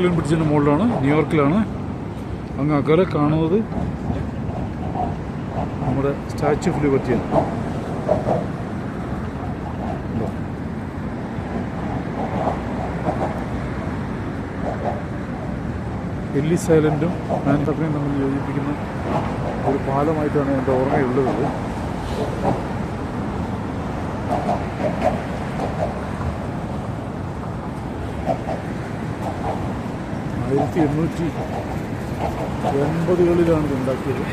Brooklyn ബ്രിഡ്ജിൻ്റെ മുകളിലാണ്, ന്യൂയോർക്കിലാണ്. അങ്ങ് അകലെ കാണുന്നത് നമ്മുടെ സ്റ്റാച്യു ഓഫ് ലിബർട്ടിയാണ്. എല്ലിസ് ഐലൻഡും മാൻഹട്ടനും തമ്മിൽ യോജിപ്പിക്കുന്ന ഒരു പാലമായിട്ടാണ് എൻ്റെ ഓർമ്മയുള്ളത്. 1880-കളിലാണ് ഇത് ഉണ്ടാക്കിയത്.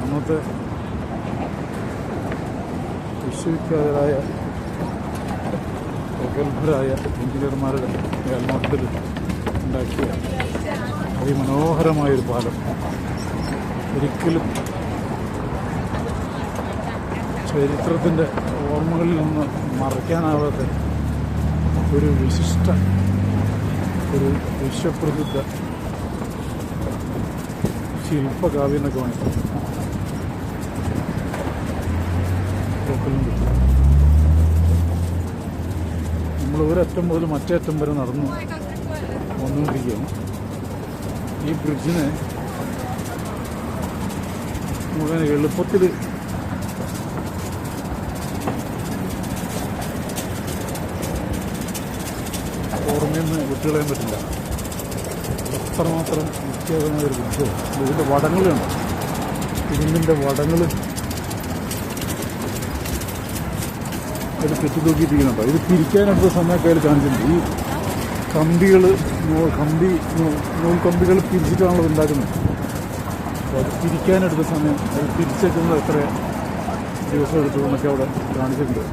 അന്നത്തെ വിശ്വവിഖ്യാതരായ പ്രഗത്ഭരായ എഞ്ചിനീയർമാരുടെ മേൽനോട്ടത്തിൽ ഉണ്ടാക്കിയ അതിമനോഹരമായൊരു പാലം. ഒരിക്കലും ചരിത്രത്തിൻ്റെ ഓർമ്മകളിൽ നിന്ന് മറയ്ക്കാനാവാത്ത ഒരു വിശിഷ്ട, ഒരു വിശ്വപ്രസിദ്ധ ശില്പകാവ്യം എന്നൊക്കെ വേണം. നമ്മൾ ഒരറ്റം മുതൽ മറ്റേ അറ്റം വരെ നടന്നു വന്നുകൊണ്ടിരിക്കുകയാണ്. ഈ ബ്രിഡ്ജിനെ മുഴുവൻ എളുപ്പത്തിൽ ഓർമ്മയിൽ നിന്ന് വിട്ടുകളയാൻ പറ്റില്ല. അത്രമാത്രം നിശ്ചയമായൊരു ബ്രിഡ്ജ്. ഇതിൻ്റെ വടങ്ങളുണ്ട്, ഇരുമ്പിൻ്റെ വടങ്ങൾ അത് കെട്ടിത്തൂക്കിയിട്ടിരിക്കുന്നുണ്ടോ. ഇത് തിരിക്കാനെടുത്ത സമയമൊക്കെ അതിൽ കാണിച്ചിട്ടുണ്ട്. ഈ കമ്പികൾ, നൂൽക്കമ്പികൾ തിരിച്ചിട്ടാണല്ലോ ഉണ്ടാക്കുന്നത്. അപ്പോൾ അത് തിരിക്കാനെടുത്ത സമയം, അത് തിരിച്ചെത്തുന്നത് എത്ര ദിവസം എടുത്തു എന്നൊക്കെ അവിടെ കാണിച്ചിട്ടുണ്ട്.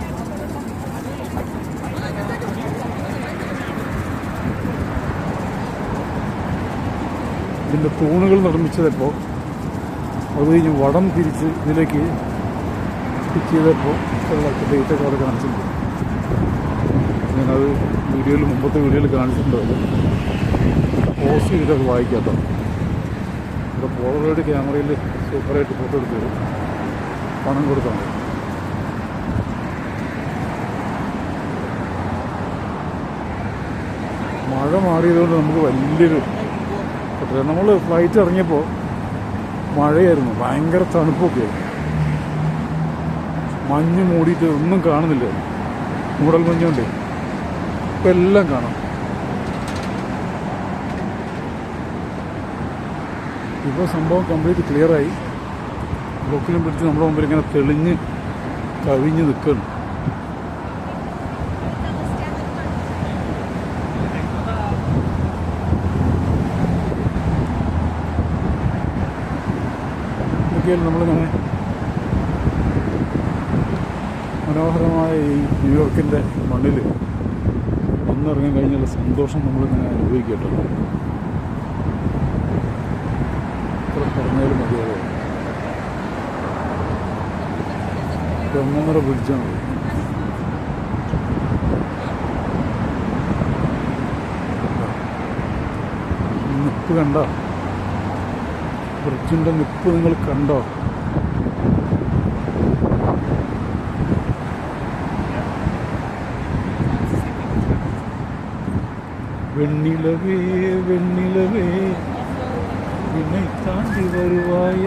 ഇതിൻ്റെ തൂണുകൾ നിർമ്മിച്ചതപ്പോൾ അത് കഴിഞ്ഞ് വടം തിരിച്ച് ഇതിലേക്ക് സ്റ്റിച്ച് ചെയ്തപ്പോൾ ഡേറ്റൊക്കെ അവിടെ കാണിച്ചിട്ടുണ്ട്. ഞാനത് മുമ്പത്തെ വീഡിയോയിൽ കാണിച്ചിട്ടുണ്ട്. അത് പോസ്റ്റ് ചെയ്തൊക്കെ വായിക്കാത്ത ഇവിടെ പോളറോയിഡ് ക്യാമറയിൽ സൂപ്പറായിട്ട് ഫോട്ടോ എടുത്തത് പണം കൊടുത്താണ്. മഴ മാറിയതുകൊണ്ട് നമുക്ക് വലിയൊരു നമ്മൾ ഫ്ലൈറ്റ് ഇറങ്ങിയപ്പോൾ മഴയായിരുന്നു, ഭയങ്കര തണുപ്പൊക്കെയായിരുന്നു. മഞ്ഞ് മൂടിയിട്ട് ഒന്നും കാണുന്നില്ല, മൂടൽ മഞ്ഞുണ്ട്. ഇപ്പം എല്ലാം കാണാം. ഇപ്പോൾ സംഭവം കംപ്ലീറ്റ് ക്ലിയറായി. ബ്രൂക്ലിൻ ബ്രിഡ്ജ് നമ്മുടെ മുമ്പിൽ ഇങ്ങനെ തെളിഞ്ഞ് കവിഞ്ഞ് നിൽക്കുന്നു. നമ്മളിങ്ങനെ മനോഹരമായ ഈ ന്യൂയോർക്കിൻ്റെ മണ്ണിൽ ഒന്നിറങ്ങാൻ കഴിഞ്ഞുള്ള സന്തോഷം നമ്മളിങ്ങനെ അനുഭവിക്കട്ടോ. എത്ര പറഞ്ഞാലും മതിയാകും. ഒന്നൊന്നര ബ്രിഡ്ജാണ്. നിപ്പ് കണ്ടോ? ബ്രിഡ്ജിൻ്റെ നിപ്പ് നിങ്ങൾ കണ്ടോ? വെണ്ണിലവേ വെണ്ണിലവേ നിന്നെ താണ്ടി Varuvaayaa.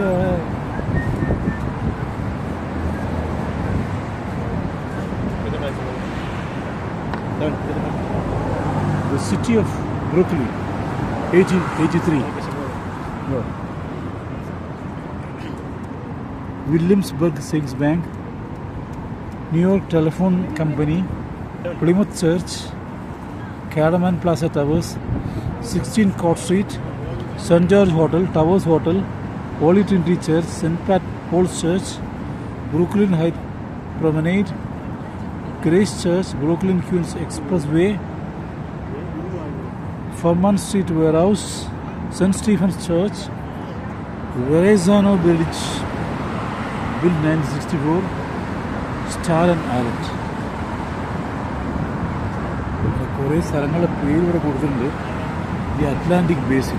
The city of Brooklyn, 1883. Yeah. Williamsburg Savings Bank, New York Telephone Company, Plymouth Church, Cadaman Plaza Towers, 16 Court Street, St. George Hotel, Towers Hotel, Holy Trinity Church, St. Paul's Church, Brooklyn Heights Promenade, Grace Church, Brooklyn Queens Expressway, Furman Street Warehouse, St. Stephen's Church, Verrazano Bridge, built 1964, Star and Island. കുറേ സ്ഥലങ്ങളുടെ പേര് ഇവിടെ കൊടുത്തിട്ടുണ്ട്. The Atlantic basin.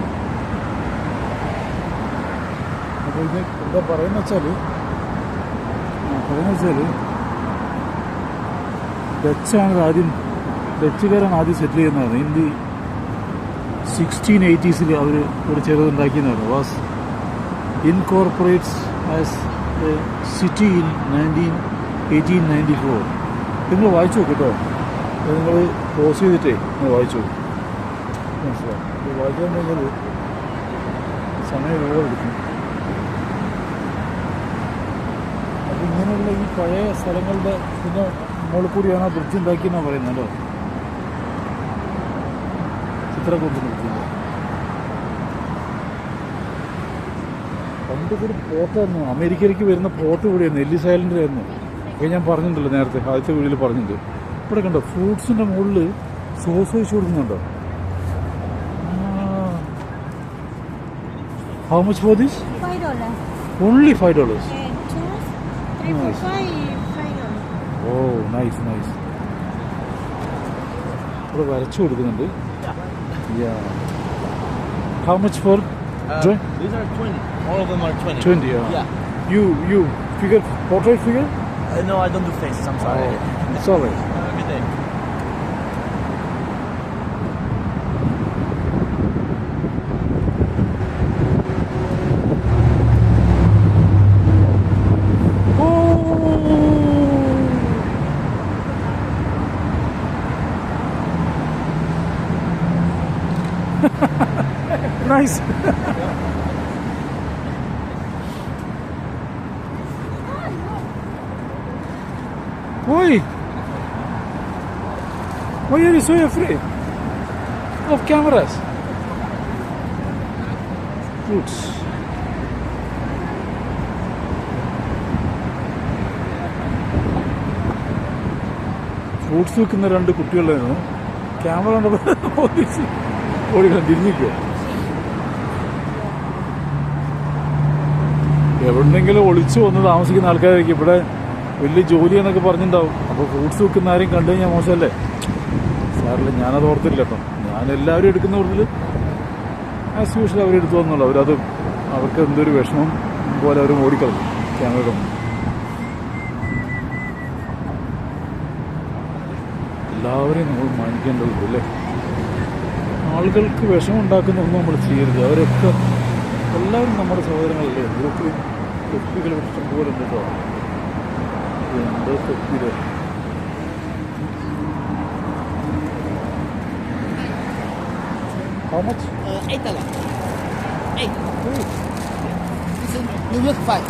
അപ്പോൾ ഇത് എന്താ പറയുന്നത് വെച്ചാൽ ഡച്ചുകാരാണ് ആദ്യം സെറ്റിൽ ചെയ്യുന്നതാണ്. ഇൻ ദി 1680s അവർ ഒരു ചെറുതുണ്ടാക്കിയെന്നാണ്. Was incorporates as a city in 1894. നിങ്ങൾ വായിച്ചു നോക്കും കേട്ടോ. നിങ്ങൾ പോസ് ചെയ്തിട്ടേ നിങ്ങൾ വായിച്ചു നോക്കും, മനസ്സിലാവും. ഇത് വായിക്കാൻ കഴിഞ്ഞാൽ സമയം വേറെ എടുക്കും. അപ്പം ഇങ്ങനെയുള്ള ഈ പഴയ സ്ഥലങ്ങളുടെ പിന്നെ മുകളിൽ കൂടിയാണ് ആ ബ്രിഡ്ജ് ഉണ്ടാക്കിയെന്നാണ് പറയുന്നത് കേട്ടോ. ചിത്രകൂട്ട് ബ്രിഡ്ജിൻ്റെ പണ്ടൊരു പോർട്ടായിരുന്നു. അമേരിക്കയിലേക്ക് വരുന്ന പോർട്ട് ഇവിടെയായിരുന്നു, എല്ലിസ് ഐലൻഡിലായിരുന്നു. ഒക്കെ ഞാൻ പറഞ്ഞിട്ടുണ്ടല്ലോ നേരത്തെ, ആദ്യത്തെ വീഡിയോയിൽ പറഞ്ഞിട്ടുണ്ട്. ഇവിടെ കണ്ടോ ഫ്രൂട്ട്സിൻ്റെ മുകളിൽ സോസ് ഒഴിച്ച് കൊടുക്കുന്നുണ്ടോ? How much for this? $5. Only $5. Choose 3 for Nice. $5. Oh, nice. ഇവിടെ വരച്ചു കൊടുക്കുന്നുണ്ട്. Yeah. How much for? These are 20. All of them are 20. 20. Yeah. You figure, portrait figure? No, I don't do faces. I'm sorry. Oh, it's alright. Have a good day. Nice. Why are you so afraid of cameras? Fruits. Fruits വെക്കുന്ന രണ്ട് കുട്ടികളായിരുന്നു. Camera ഓടിക്കണം, തിരിഞ്ഞിരിക്കുക. എവിടെന്നെങ്കിലും ഒളിച്ചു വന്ന് താമസിക്കുന്ന ആൾക്കാരായിരിക്കും. ഇവിടെ വലിയ ജോലിയെന്നൊക്കെ പറഞ്ഞിട്ടുണ്ടാവും. അപ്പോൾ ഫ്രൂട്ട്സ് വെക്കുന്ന ആരും കണ്ടു കഴിഞ്ഞാൽ മോശമല്ലേ? സാറില്ല, ഞാനത് ഓർത്തില്ല കേട്ടോ. ഞാൻ എല്ലാവരും എടുക്കുന്ന കൂടുതൽ ആസ് യൂഷ്വൽ അവരെടുത്തു വന്നുള്ളൂ. അവരത് അവർക്ക് എന്തൊരു വിഷമം പോലെ അവർ ഓടിക്കളഞ്ഞു ക്യാമറ. എല്ലാവരെയും നമ്മൾ മാനിക്കേണ്ടത് അല്ലേ? ആളുകൾക്ക് വിഷമം ഉണ്ടാക്കുന്ന ഒന്നും നമ്മൾ ചെയ്യരുത്. അവരൊക്കെ എല്ലാവരും നമ്മുടെ സഹോദരങ്ങളല്ലേ? ഗ്രൂപ്പിൽ തൊപ്പികൾ ഇഷ്ടം പോലെ ഉണ്ട് കേട്ടോ. എന്താ തൊപ്പിയില് How much? $8. 8. You look 5.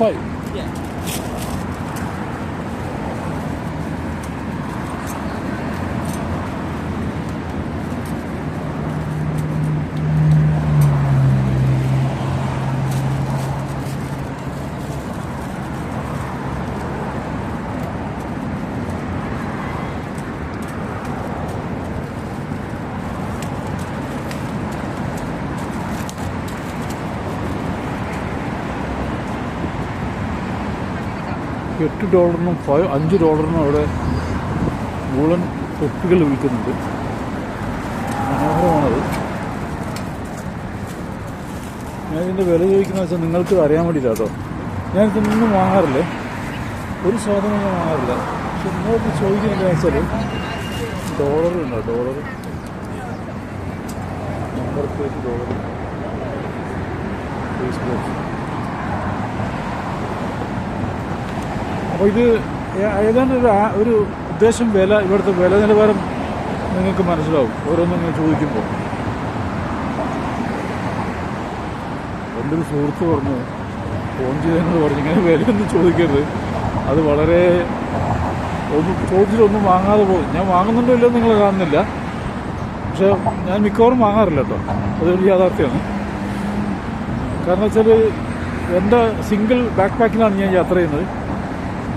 5. Yeah. $8 $5 അവിടെ വൂളൻ തൊപ്പികൾ വിൽക്കുന്നുണ്ട്. മനോഹരമാണത്. ഞാനിതിൻ്റെ വില ചോദിക്കുന്ന വെച്ചാൽ നിങ്ങൾക്ക് അറിയാൻ വേണ്ടിയില്ല കേട്ടോ. ഞാനിതൊന്നും വാങ്ങാറില്ലേ, ഒരു സാധനം ഞാൻ വാങ്ങാറില്ല. പക്ഷെ നിങ്ങൾക്ക് ചോദിക്കുന്നത് വെച്ചാൽ ഡോളർ ഉണ്ടോ? Dollar number plate $. ഫേസ്ബുക്ക്. അപ്പോൾ ഇത് ഏതാണ്ട് ഒരു ഉദ്ദേശം വില, ഇവിടുത്തെ വില നിലവാരം നിങ്ങൾക്ക് മനസ്സിലാവും ഓരോന്നും നിങ്ങൾ ചോദിക്കുമ്പോൾ. എൻ്റെ ഒരു സുഹൃത്ത് പറഞ്ഞു, ഫോൺ ചെയ്തെന്ന് പറഞ്ഞു, ഇങ്ങനെ വിലയൊന്നും ചോദിക്കരുത്, അത് വളരെ ചോദിച്ചിട്ടൊന്നും വാങ്ങാതെ പോകും. ഞാൻ വാങ്ങുന്നുണ്ടോ ഇല്ലയോ നിങ്ങൾ കാണുന്നില്ല, പക്ഷെ ഞാൻ മിക്കവാറും വാങ്ങാറില്ല കേട്ടോ. അതൊരു യാഥാർത്ഥ്യമാണ്. കാരണം വെച്ചാൽ എൻ്റെ സിംഗിൾ ബാക്ക് പാക്കിലാണ് ഞാൻ യാത്ര ചെയ്യുന്നത്.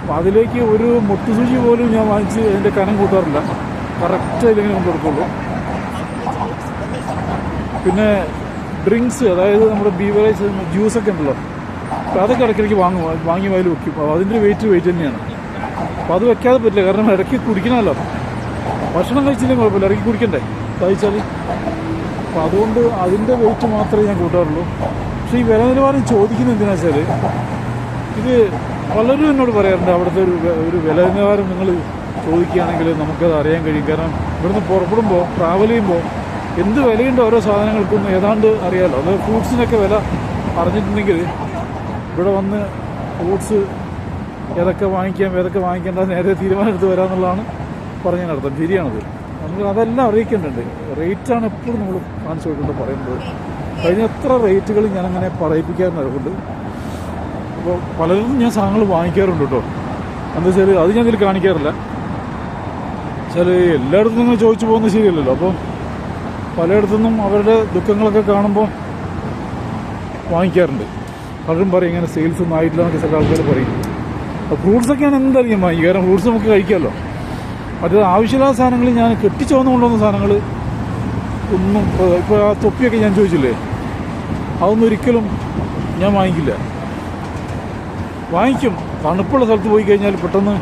അപ്പോൾ അതിലേക്ക് ഒരു മുട്ടുസൂചി പോലും ഞാൻ വാങ്ങിച്ച് അതിൻ്റെ കനം കൂട്ടാറില്ല. കറക്റ്റ് അതിലിങ്ങനെ കൊണ്ടു കൊടുക്കുള്ളൂ. പിന്നെ ഡ്രിങ്ക്സ്, അതായത് നമ്മുടെ ബീവറേജ് ജ്യൂസൊക്കെ ഉണ്ടല്ലോ, അപ്പോൾ അതൊക്കെ ഇടയ്ക്കിടയ്ക്ക് വാങ്ങി വയൽ വെക്കും. അപ്പോൾ അതിൻ്റെ വെയിറ്റ് തന്നെയാണ്. അപ്പോൾ അത് വെക്കാതെ പറ്റില്ല, കാരണം ഇടയ്ക്ക് കുടിക്കണമല്ലോ. ഭക്ഷണം കഴിച്ചില്ലെങ്കിൽ കുഴപ്പമില്ല, ഇടയ്ക്ക് കുടിക്കണ്ടേ കഴിച്ചാൽ. അപ്പോൾ അതുകൊണ്ട് അതിൻ്റെ വെയിറ്റ് മാത്രമേ ഞാൻ കൂട്ടാറുള്ളൂ. പക്ഷേ ഈ വില നിലവാരം ചോദിക്കുന്നത് എന്തിനാ വെച്ചാൽ, ഇത് പലരും എന്നോട് പറയാറുണ്ട്, അവിടുത്തെ ഒരു വില നിലവാരം നിങ്ങൾ ചോദിക്കുകയാണെങ്കിൽ നമുക്കത് അറിയാൻ കഴിയും. കാരണം ഇവിടുന്ന് പുറപ്പെടുമ്പോൾ ട്രാവൽ ചെയ്യുമ്പോൾ എന്ത് വിലയുണ്ട് ഓരോ സാധനങ്ങൾക്കും ഏതാണ്ട് അറിയാമല്ലോ. അത് ഫ്രൂട്ട്സിനൊക്കെ വില അറിഞ്ഞിട്ടുണ്ടെങ്കിൽ ഇവിടെ വന്ന് ഫ്രൂട്ട്സ് ഏതൊക്കെ വാങ്ങിക്കാം ഏതൊക്കെ വാങ്ങിക്കേണ്ട നേരെ തീരുമാനമെടുത്ത് വരാമെന്നുള്ളതാണ് പറഞ്ഞതിനർത്ഥം. ശരിയാണത്. നമുക്ക് അതെല്ലാം അറിയിക്കേണ്ടതുണ്ട്. റേറ്റാണ് എപ്പോഴും നമ്മൾ കാണിച്ചു കൊടുക്കേണ്ടത് പറയുന്നത്. കഴിഞ്ഞ എത്ര റേറ്റുകൾ ഞാനങ്ങനെ പറയിപ്പിക്കാറുണ്ട്. അപ്പോൾ പലരും ഞാൻ സാധനങ്ങൾ വാങ്ങിക്കാറുണ്ട് കേട്ടോ. എന്താ വെച്ചാൽ അത് ഞാൻ ഇതിൽ കാണിക്കാറില്ല. വെച്ചാൽ എല്ലായിടത്തും നിങ്ങൾ ചോദിച്ചു പോകുന്നത് ശരിയല്ലല്ലോ. അപ്പോൾ പലയിടത്തുനിന്നും അവരുടെ ദുഃഖങ്ങളൊക്കെ കാണുമ്പോൾ വാങ്ങിക്കാറുണ്ട്. പലരും പറയും ഇങ്ങനെ സെയിൽസ് ഒന്നും ആയിട്ടില്ല എന്നൊക്കെ ചില ആൾക്കാർ പറയും. ഫ്രൂട്ട്സൊക്കെയാണ് എന്തായാലും വാങ്ങിക്കുക. കാരണം ഫ്രൂട്ട്സ് നമുക്ക് കഴിക്കാമല്ലോ. മറ്റേത് ആവശ്യമില്ലാത്ത സാധനങ്ങൾ ഞാൻ കെട്ടിച്ചോന്ന് കൊണ്ടുവന്ന സാധനങ്ങൾ ഒന്നും ഇപ്പോൾ ആ തൊപ്പിയൊക്കെ ഞാൻ ചോദിച്ചില്ലേ, അതൊന്നും ഒരിക്കലും ഞാൻ വാങ്ങിക്കില്ല. വാങ്ങിക്കും. തണുപ്പുള്ള സ്ഥലത്ത് പോയി കഴിഞ്ഞാൽ പെട്ടെന്ന്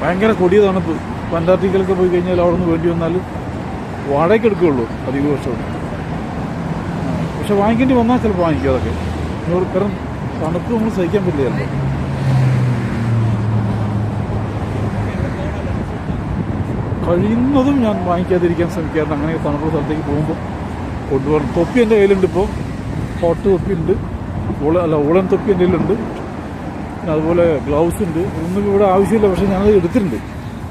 ഭയങ്കര കൊടിയ തണുപ്പ്. അന്റാർട്ടിക്കയിലൊക്കെ പോയി കഴിഞ്ഞാൽ അവിടെ നിന്ന് വേണ്ടി വന്നാൽ വാടകയ്ക്ക് എടുക്കുകയുള്ളൂ അധിക വർഷവും. പക്ഷെ വാങ്ങിക്കേണ്ടി വന്നാൽ ചിലപ്പോൾ വാങ്ങിക്കും അതൊക്കെ. കാരണം തണുപ്പ് നമ്മൾ സഹിക്കാൻ പറ്റില്ലല്ലോ. കഴിയുന്നതും ഞാൻ വാങ്ങിക്കാതിരിക്കാൻ ശ്രമിക്കാറുണ്ട്. അങ്ങനെ തണുപ്പുള്ള സ്ഥലത്തേക്ക് പോകുമ്പോൾ കൊണ്ടുപോകണം. തൊപ്പി എൻ്റെ കയ്യിലുണ്ട്. ഇപ്പോൾ ഹോട്ട് തൊപ്പി ഉണ്ട്, ഊളൻ തൊപ്പി എൻ്റെ കയ്യിലുണ്ട്. അതുപോലെ ഗ്ലൗസ് ഉണ്ട്. ഇതൊന്നും ഇവിടെ ആവശ്യമില്ല, പക്ഷേ ഞാനത് എടുത്തിട്ടുണ്ട്.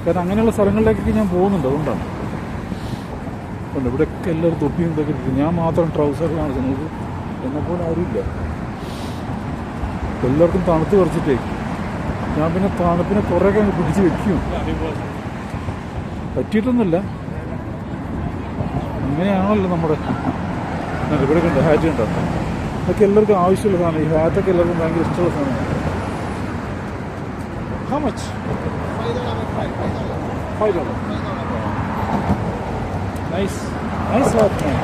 കാരണം അങ്ങനെയുള്ള സ്ഥലങ്ങളിലേക്കൊക്കെ ഞാൻ പോകുന്നുണ്ട്. അതുകൊണ്ടാണ്. അതുകൊണ്ട് ഇവിടെയൊക്കെ എല്ലാവരും തൊപ്പിയും ഇതൊക്കെ എടുക്കും. ഞാൻ മാത്രം ട്രൗസർ കാണിക്കുന്നത്. എന്നെപ്പോലെ ആരുമില്ല. എല്ലാവർക്കും തണുത്ത് കുറച്ചിട്ടേ ഞാൻ പിന്നെ തണുപ്പിനെ കുറേയൊക്കെ അങ്ങ് പിടിച്ച് വെക്കും. പറ്റിയിട്ടൊന്നുമില്ല, അങ്ങനെയാണല്ലോ നമ്മുടെ. ഇവിടെ കണ്ടോ ഹാറ്റ് കണ്ടോ? അതൊക്കെ എല്ലാവർക്കും ആവശ്യമുള്ള സാധനം. ഈ ഹാറ്റൊക്കെ എല്ലാവർക്കും ഭയങ്കര ഇഷ്ടമുള്ള സാധനമാണ്. How much? $5. Nice. Nice hat, man.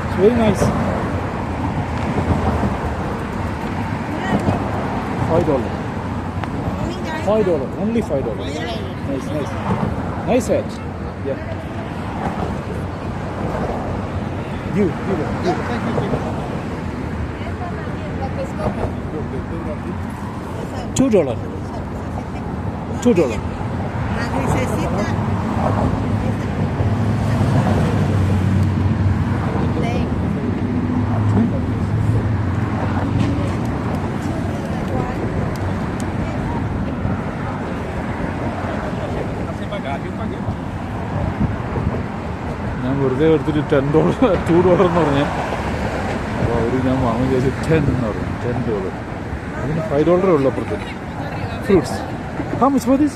It's very nice. $5. $5. Only $5. Nice, nice. Nice hat. Yeah. Give it. $2. $2. ഞാൻ വെറുതെ എടുത്തിട്ട് $2 എന്ന് പറഞ്ഞാൽ അപ്പോൾ അവർ ഞാൻ വാങ്ങും ചോദിച്ചു 10 എന്ന് പറഞ്ഞു. $10. അതിന് $5 ഉള്ളു അപ്പുറത്ത്. Fruits. How much for this?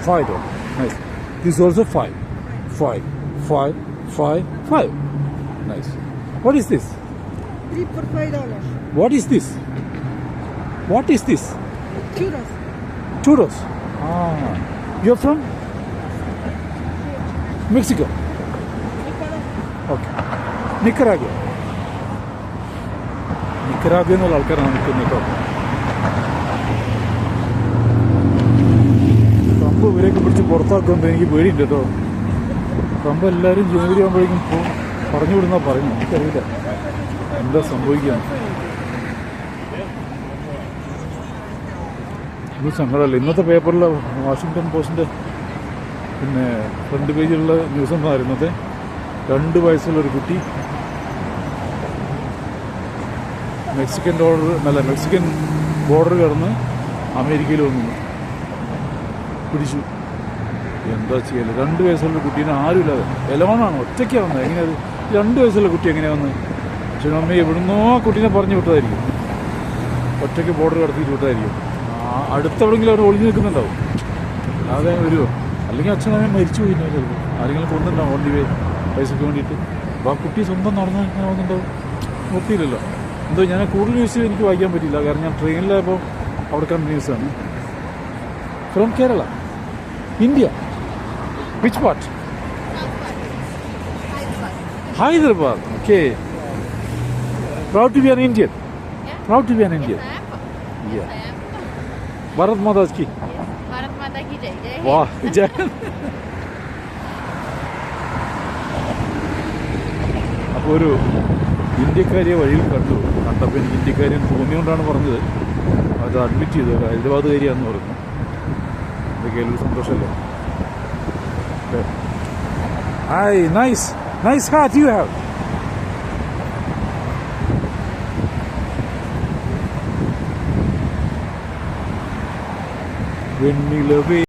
$5. Nice. This is also 5. 5. 5. 5. 5. Nice. What is this? 3 for $5. What is this? What is this? Churros. Churros. Ah. You're from? Mexico. Okay. Nicaragua. Nicaragua എന്നുള്ള ആൾക്കാരാണ് നിൽക്കുന്നത് കേട്ടോ. ട്രംപ് ഇവരെയൊക്കെ പിടിച്ച് പുറത്താക്കുമ്പോൾ എനിക്ക് പേടിയുണ്ട് കേട്ടോ. ട്രംപ് എല്ലാവരും ജനുവരി ആകുമ്പോഴേക്കും പറഞ്ഞു വിടുന്ന പറയുന്നു. എനിക്കറിയില്ല എന്താ സംഭവിക്കുകയാണ്. ഇത് സങ്കടമല്ല. ഇന്നത്തെ പേപ്പറിൽ വാഷിങ്ടൺ പോസ്റ്റിൻ്റെ പിന്നെ ഫ്രണ്ട് പേജിലുള്ള ന്യൂസ് എന്തായിരുന്നത്? 2 വയസ്സുള്ളൊരു കുട്ടി മെക്സിക്കൻ ബോർഡർ കടന്ന് അമേരിക്കയിൽ വന്നു പിടിച്ചു. എന്താ ചെയ്യല്? 2 വയസ്സുള്ള കുട്ടീനെ ആരുമില്ലാതെ എലോണാണ്, ഒറ്റയ്ക്കാണ് വന്നത്. എങ്ങനെയത് 2 വയസ്സുള്ള കുട്ടി എങ്ങനെയാണ് വന്ന്? പക്ഷേ അമ്മ എവിടുന്നോ ആ കുട്ടീനെ പറഞ്ഞു വിട്ടതായിരിക്കും. ഒറ്റയ്ക്ക് ബോർഡർ കടത്തിയിട്ട് വിട്ടതായിരിക്കും. അടുത്തെവിടെങ്കിലും അവർ ഒളിഞ്ഞു നിൽക്കുന്നുണ്ടാവും. അല്ലാതെ വരുമോ? അല്ലെങ്കിൽ അച്ഛനമ്മ മരിച്ചു പോയി ചിലപ്പോൾ. ആരെങ്കിലും കൊണ്ടുണ്ടാവും ഓണ്ടി പൈസയ്ക്ക് വേണ്ടിയിട്ട്. അപ്പോൾ ആ കുട്ടി സ്വന്തം നടന്ന് ഇങ്ങനെ വന്നിട്ടുണ്ടാവും. നോക്കിയില്ലല്ലോ. എന്തോ ഞാൻ കൂടുതൽ ന്യൂസ് എനിക്ക് വായിക്കാൻ പറ്റില്ല. കാരണം ഞാൻ ട്രെയിനിലായപ്പോൾ അവിടെ കണ്ട ന്യൂസാണ്. From Kerala, India. Which part? Hyderabad. Okay. Proud to be an Indian. Yeah. Proud to be an Indian. Yes, I am. Yeah. Yes, I am. Bharat Mata ki. Yes. Bharat Mata ki jai. Jai Hind. Wow. Jai. അപ്പോൾ ഒരു ഇന്ത്യക്കാരിയെ വഴിയിൽ കണ്ടപ്പോൾ എനിക്ക് ഇന്ത്യക്കാരിയെ തോന്നിയോണ്ടാണ് പറഞ്ഞത്. അത് admit ചെയ്തു. ഹൈദരാബാദുകാരിയാണെന്ന് പറഞ്ഞു. അതൊക്കെ ഒരു സന്തോഷമല്ലേ. Aye, nice. Nice hat you have. വെണ്ണിലവേ